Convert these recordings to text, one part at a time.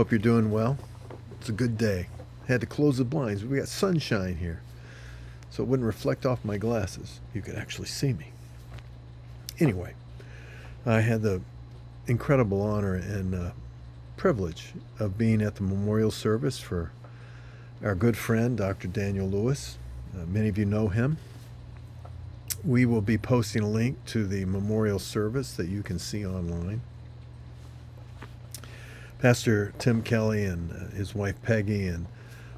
Hope you're doing well. It's a good day. Had to close the blinds. We got sunshine here, so it wouldn't reflect off my glasses. You could actually see me. Anyway, I had the incredible honor and privilege of being at the memorial service for our good friend, Dr. Daniel Lewis. Many of you know him. We will be posting a link to the memorial service that you can see online. Pastor Tim Kelly and his wife Peggy and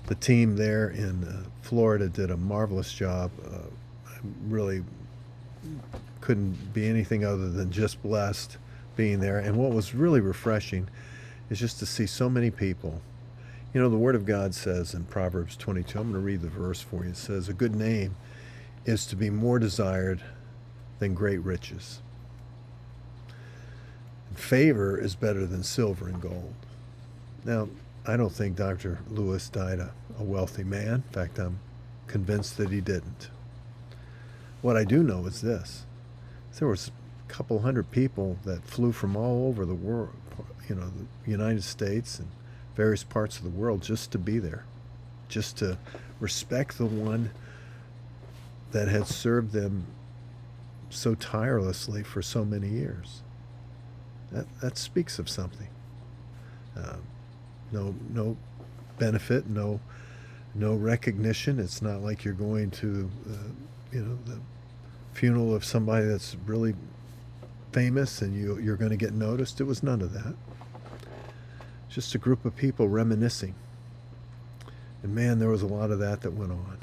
the team there in Florida did a marvelous job. I really couldn't be anything other than just blessed being there. And what was really refreshing is just to see so many people. You know, the Word of God says in Proverbs 22, I'm going to read the verse for you. It says, a good name is to be more desired than great riches. Favor is better than silver and gold. Now, I don't think Dr. Lewis died a wealthy man. In fact, I'm convinced that he didn't. What I do know is this. There was a couple hundred people that flew from all over the world, the United States and various parts of the world just to be there, just to respect the one that had served them so tirelessly for so many years. That speaks of something. No benefit, no recognition. It's not like you're going to, the funeral of somebody that's really famous and you're going to get noticed. It was none of that. Just a group of people reminiscing. And man, there was a lot of that went on.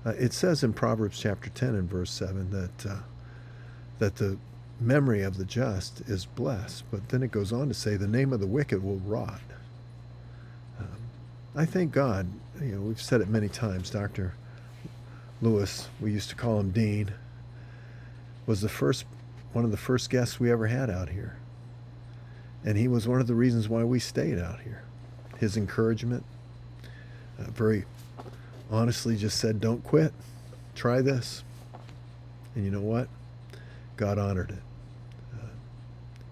It says in Proverbs chapter 10 and verse 7 that the memory of the just is blessed, but then it goes on to say the name of the wicked will rot. I thank God, we've said it many times, Dr. Lewis, we used to call him Dean, was one of the first guests we ever had out here. And he was one of the reasons why we stayed out here. His encouragement, very honestly just said, don't quit, try this. And you know what? God honored it.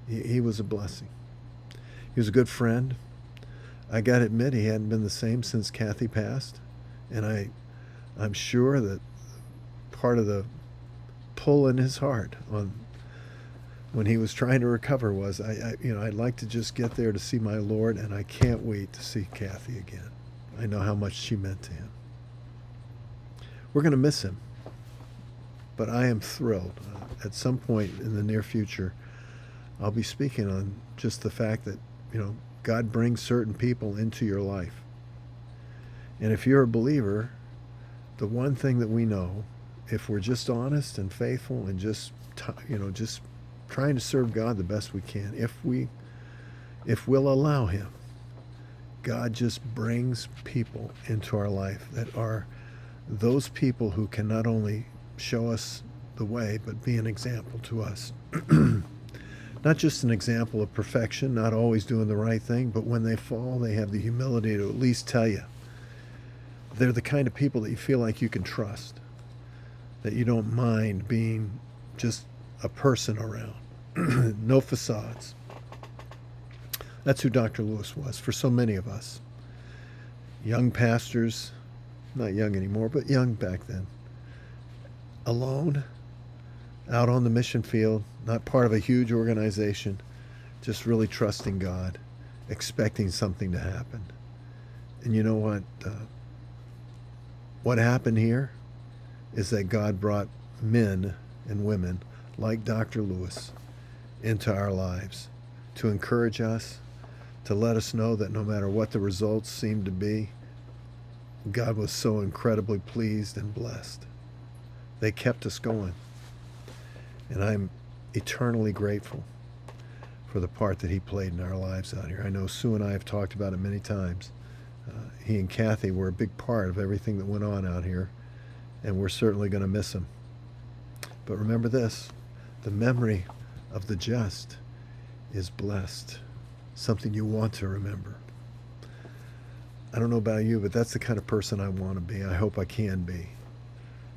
He was a blessing. He was a good friend. I got to admit, he hadn't been the same since Kathy passed. And I'm sure that part of the pull in his heart when he was trying to recover was, I'd like to just get there to see my Lord, and I can't wait to see Kathy again. I know how much she meant to him. We're going to miss him. But I am thrilled. At some point in the near future, I'll be speaking on just the fact that, God brings certain people into your life. And if you're a believer, the one thing that we know, if we're just honest and faithful and just trying to serve God the best we can, if we'll allow him, God just brings people into our life that are those people who can not only show us the way, but be an example to us. Not just an example of perfection, not always doing the right thing, but when they fall, they have the humility to at least tell you. They're the kind of people that you feel like you can trust, that you don't mind being just a person around. No facades. That's who Dr. Lewis was for so many of us. Young pastors, not young anymore, but young back then. Alone, out on the mission field, not part of a huge organization, just really trusting God, expecting something to happen. And you know what? What happened here is that God brought men and women like Dr. Lewis into our lives to encourage us, to let us know that no matter what the results seemed to be, God was so incredibly pleased and blessed. They kept us going. And I'm eternally grateful for the part that he played in our lives out here. I know Sue and I have talked about it many times. He and Kathy were a big part of everything that went on out here, and we're certainly going to miss him. But remember this, the memory of the just is blessed, something you want to remember. I don't know about you, but that's the kind of person I want to be. I hope I can be.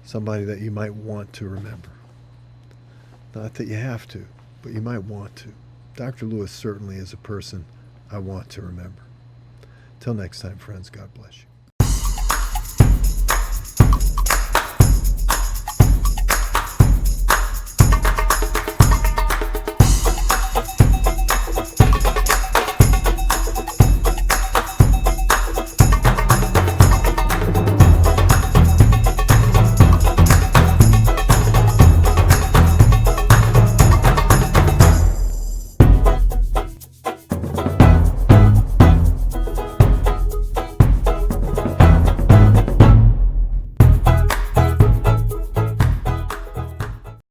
Somebody that you might want to remember. Not that you have to, but you might want to. Dr. Lewis certainly is a person I want to remember. Till next time, friends, God bless you.